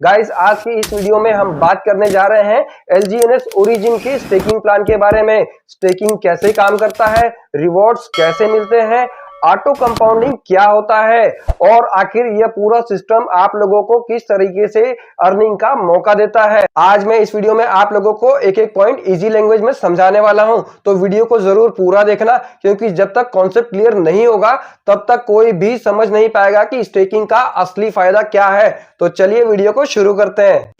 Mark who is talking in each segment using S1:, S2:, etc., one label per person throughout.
S1: Guys आज की इस वीडियो में हम बात करने जा रहे हैं LGNS ओरिजिन के स्टेकिंग प्लान के बारे में। स्टेकिंग कैसे काम करता है, रिवॉर्ड्स कैसे मिलते हैं, ऑटो कंपाउंडिंग क्या होता है और आखिर यह पूरा सिस्टम आप लोगों को किस तरीके से अर्निंग का मौका देता है। आज मैं इस वीडियो में आप लोगों को एक एक पॉइंट इजी लैंग्वेज में समझाने वाला हूं, तो वीडियो को जरूर पूरा देखना, क्योंकि जब तक कॉन्सेप्ट क्लियर नहीं होगा तब तक कोई भी समझ नहीं पाएगा कि स्टेकिंग का असली फायदा क्या है। तो चलिए वीडियो को शुरू करते हैं।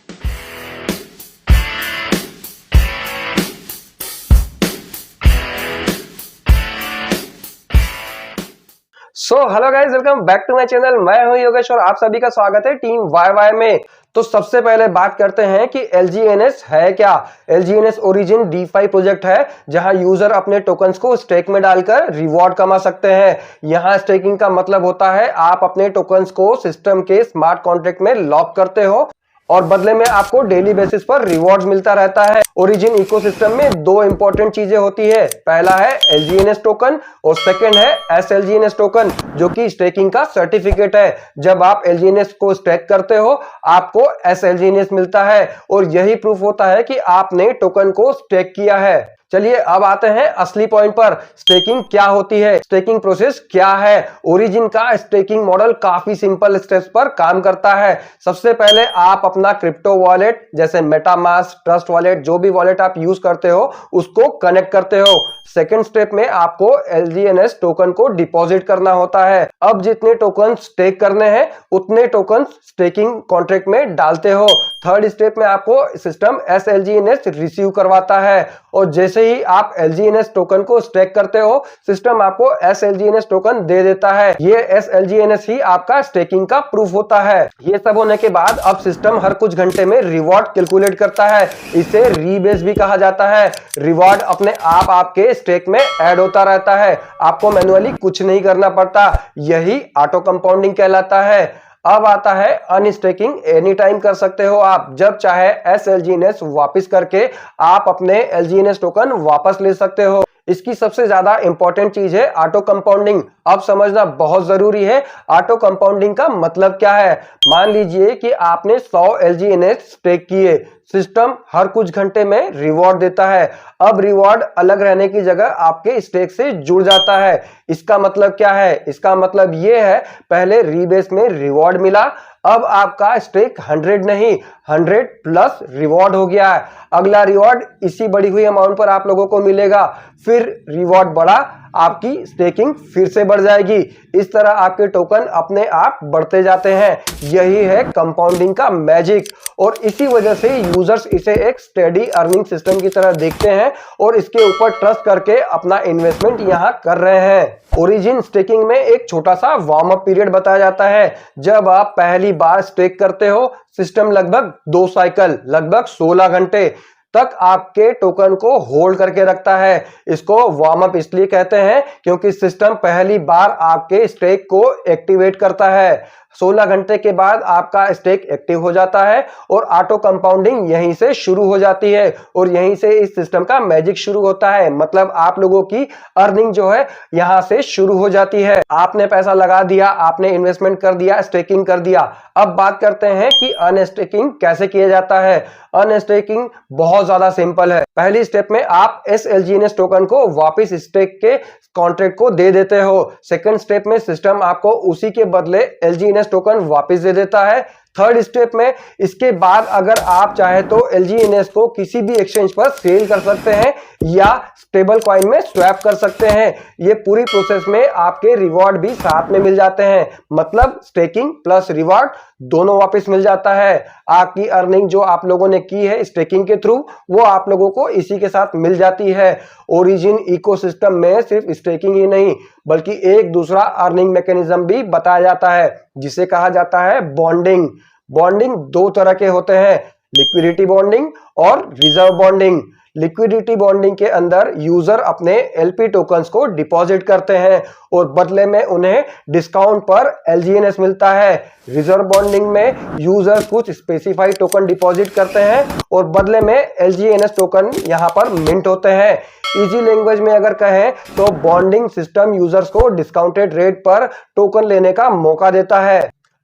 S1: Hello guys, welcome back to my channel. मैं हूं योगेश और आप सभी का स्वागत है टीम वाई में। तो सबसे पहले बात करते हैं कि LGNS है क्या। LGNS ओरिजिन DeFi प्रोजेक्ट है जहां यूजर अपने टोकन्स को स्टेक में डालकर रिवॉर्ड कमा सकते हैं। यहां स्टेकिंग का मतलब होता है आप अपने टोकन्स को सिस्टम के स्मार्ट कॉन्ट्रैक्ट में लॉक करते हो और बदले में आपको डेली बेसिस पर रिवॉर्ड्स मिलता रहता है। ओरिजिन इकोसिस्टम में दो इंपॉर्टेंट चीजें होती है, पहला है LGNS टोकन और सेकंड है SLGNS टोकन, जो कि स्टेकिंग का सर्टिफिकेट है। जब आप LGNS को स्टेक करते हो आपको SLGNS मिलता है और यही प्रूफ होता है कि आपने टोकन को स्टेक किया है। चलिए अब आते हैं असली पॉइंट पर। स्टेकिंग क्या होती है, स्टेकिंग प्रोसेस क्या है। ओरिजिन का स्टेकिंग मॉडल काफी सिंपल स्टेप्स पर काम करता है। सबसे पहले आप अपना क्रिप्टो वॉलेट जैसे मेटामास्क, ट्रस्ट वॉलेट, जो भी वॉलेट आप यूज करते हो उसको कनेक्ट करते हो। सेकेंड स्टेप में आपको LGNS टोकन को डिपॉजिट करना होता है। अब जितने टोकन स्टेक करने हैं उतने टोकन स्टेकिंग कॉन्ट्रैक्ट में डालते हो। थर्ड स्टेप में आपको सिस्टम SLGNS रिसीव करवाता है और जैसे ही आप LGNS टोकन को स्टेक करते हो सिस्टम आपको SLGNS टोकन दे देता है। ये SLGNS ही आपका स्टेकिंग का प्रूफ होता है। ये सब होने के बाद अब सिस्टम हर कुछ घंटे में रिवॉर्ड कैलकुलेट करता है। इसे रीबेस भी कहा जाता है। रिवॉर्ड अपने आप आपके स्टेक में ऐड होता रहता है, आपको मैन्युअली कुछ नहीं करना पड़ता। यही ऑटो कंपाउंडिंग कहलाता है। अब आता है अनस्टेकिंग। एनी टाइम कर सकते हो आप, जब चाहे SLGNS वापस करके आप अपने LGNS टोकन वापस ले सकते हो। इसकी सबसे ज्यादा इंपॉर्टेंट चीज है ऑटो कंपाउंडिंग। अब समझना बहुत जरूरी है ऑटो कंपाउंडिंग का मतलब क्या है। मान लीजिए कि आपने 100 LGNS स्टेक किए, सिस्टम हर कुछ घंटे में रिवॉर्ड देता है। अब रिवॉर्ड अलग रहने की जगह आपके स्टेक से जुड़ जाता है। इसका मतलब क्या है, इसका मतलब यह है पहले रीबेस में रिवॉर्ड मिला, अब आपका स्टेक 100 नहीं 100 प्लस रिवॉर्ड हो गया है। अगला रिवॉर्ड इसी बढ़ी हुई अमाउंट पर आप लोगों को मिलेगा, फिर रिवॉर्ड बढ़ा, आपकी स्टेकिंग फिर से बढ़ जाएगी। इस तरह आपके टोकन अपने आप बढ़ते जाते हैं। यही है कंपाउंडिंग का मैजिक और इसी वजह से यूजर्स इसे एक स्टेडी अर्निंग सिस्टम की तरह देखते हैं और इसके ऊपर ट्रस्ट करके अपना इन्वेस्टमेंट यहां कर रहे हैं। ओरिजिन स्टेकिंग में एक छोटा सा वार्म अप पीरियड बताया जाता है। जब आप पहली बार स्टेक करते हो सिस्टम लगभग 2 साइकिल लगभग 16 घंटे तक आपके टोकन को होल्ड करके रखता है। इसको वार्म अप इसलिए कहते हैं क्योंकि सिस्टम पहली बार आपके स्टेक को एक्टिवेट करता है। 16 घंटे के बाद आपका स्टेक एक्टिव हो जाता है और ऑटो कंपाउंडिंग यहीं से शुरू हो जाती है और यहीं से इस सिस्टम का मैजिक शुरू होता है। मतलब आप लोगों की अर्निंग जो है यहां से शुरू हो जाती है। आपने पैसा लगा दिया, आपने इन्वेस्टमेंट कर दिया, स्टेकिंग कर दिया। अब बात करते हैं कि अनस्टेकिंग कैसे किया जाता है। अनस्टेकिंग बहुत ज्यादा सिंपल है। पहली स्टेप में आप SLGNS टोकन को वापस स्टेक के कॉन्ट्रैक्ट को दे देते हो। सेकंड स्टेप में सिस्टम आपको उसी के बदले LGNS टोकन वापस दे देता है। थर्ड स्टेप में इसके बाद अगर आप चाहे तो LGNS को किसी भी एक्सचेंज पर सेल कर सकते हैं या स्टेबल कॉइन में स्वैप कर सकते हैं। ये पूरी प्रोसेस में आपके रिवॉर्ड भी साथ में मिल जाते हैं, मतलब स्टेकिंग प्लस रिवॉर्ड दोनों वापस मिल जाता है। आपकी अर्निंग जो आप लोगों ने की है स्टेकिंग के थ्रू वो आप लोगों को इसी के साथ मिल जाती है। ओरिजिन इकोसिस्टम में सिर्फ स्टेकिंग ही नहीं बल्कि एक दूसरा अर्निंग मैकेनिज्म भी बताया जाता है जिसे कहा जाता है बॉन्डिंग। बॉन्डिंग 2 तरह के होते हैं, लिक्विडिटी बॉन्डिंग और रिजर्व बॉन्डिंग। लिक्विडिटी बॉन्डिंग के अंदर यूजर अपने LP टोकन्स को डिपॉजिट करते हैं और बदले में उन्हें डिस्काउंट पर LGNS मिलता है। रिजर्व बॉन्डिंग में यूजर कुछ स्पेसिफाइड टोकन डिपॉजिट करते हैं और बदले में LGNS टोकन यहां पर मिंट होते हैं। इजी लैंग्वेज में अगर कहें तो बॉन्डिंग सिस्टम यूजर्स को डिस्काउंटेड रेट पर टोकन लेने का मौका देता है।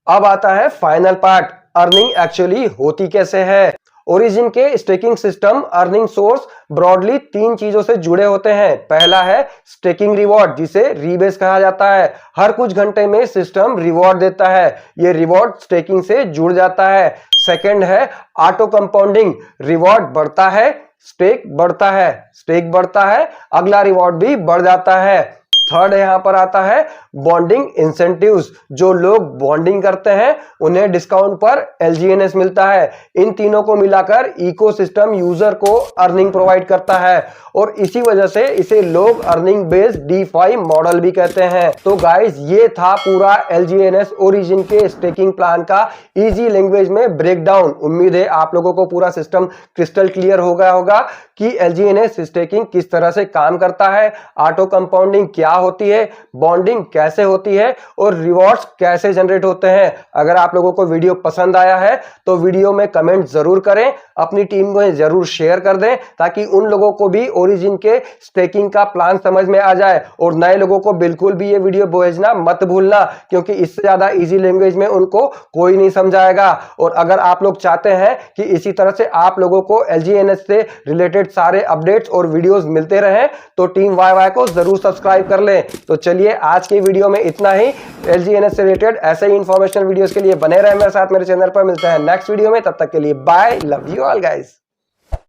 S1: अब आता है फाइनल पार्ट, अर्निंग एक्चुअली होती कैसे है। ओरिजिन के staking system earning source broadly 3 चीजों से जुड़े होते हैं। पहला है स्टेकिंग रिवॉर्ड, जिसे रीबेस कहा जाता है। हर कुछ घंटे में सिस्टम रिवॉर्ड देता है, ये रिवॉर्ड स्टेकिंग से जुड़ जाता है। सेकंड है ऑटो कंपाउंडिंग, रिवॉर्ड बढ़ता है स्टेक बढ़ता है, स्टेक बढ़ता है अगला रिवॉर्ड भी बढ़ जाता है। थर्ड यहां पर आता है बॉन्डिंग इंसेंटिव्स, जो लोग बॉन्डिंग करते हैं उन्हें डिस्काउंट पर LGNS मिलता है। इन तीनों को मिलाकर इकोसिस्टम यूजर को अर्निंग प्रोवाइड करता है और इसी वजह से इसे लोग अर्निंग बेस्ड DeFi मॉडल भी कहते हैं। तो गाइस ये था पूरा LGNS ओरिजिन के स्टेकिंग प्लान का इजी लैंग्वेज में ब्रेकडाउन। उम्मीद है आप लोगों को पूरा सिस्टम क्रिस्टल क्लियर हो गया होगा कि LGNS स्टेकिंग किस तरह से काम करता है, ऑटो कंपाउंडिंग क्या होती है, बॉन्डिंग कैसे होती है और रिवॉर्ड्स कैसे जनरेट होते हैं। अगर आप लोगों को वीडियो पसंद आया है तो वीडियो में कमेंट जरूर करें, अपनी टीम को जरूर शेयर कर दें ताकि उन लोगों को भी ओरिजिन के स्टेकिंग का प्लान समझ में आ जाए। और नए लोगों को बिल्कुल भी ये वीडियो भेजना मत भूलना, क्योंकि इससे ज्यादा इजी लैंग्वेज में उनको कोई नहीं समझाएगा। और अगर आप लोग चाहते हैं कि इसी तरह से आप लोगों को LGNS से रिलेटेड सारे अपडेट्स और वीडियोस मिलते रहें तो टीम YY को जरूर सब्सक्राइब कर लें। तो चलिए आज के वीडियो में इतना ही। LGNS से रिलेटेड ऐसे ही इंफॉर्मेशनल वीडियोस के लिए बने रहे मेरे साथ मेरे चैनल पर। मिलते हैं नेक्स्ट वीडियो में, तब तक के लिए bye, love you all guys.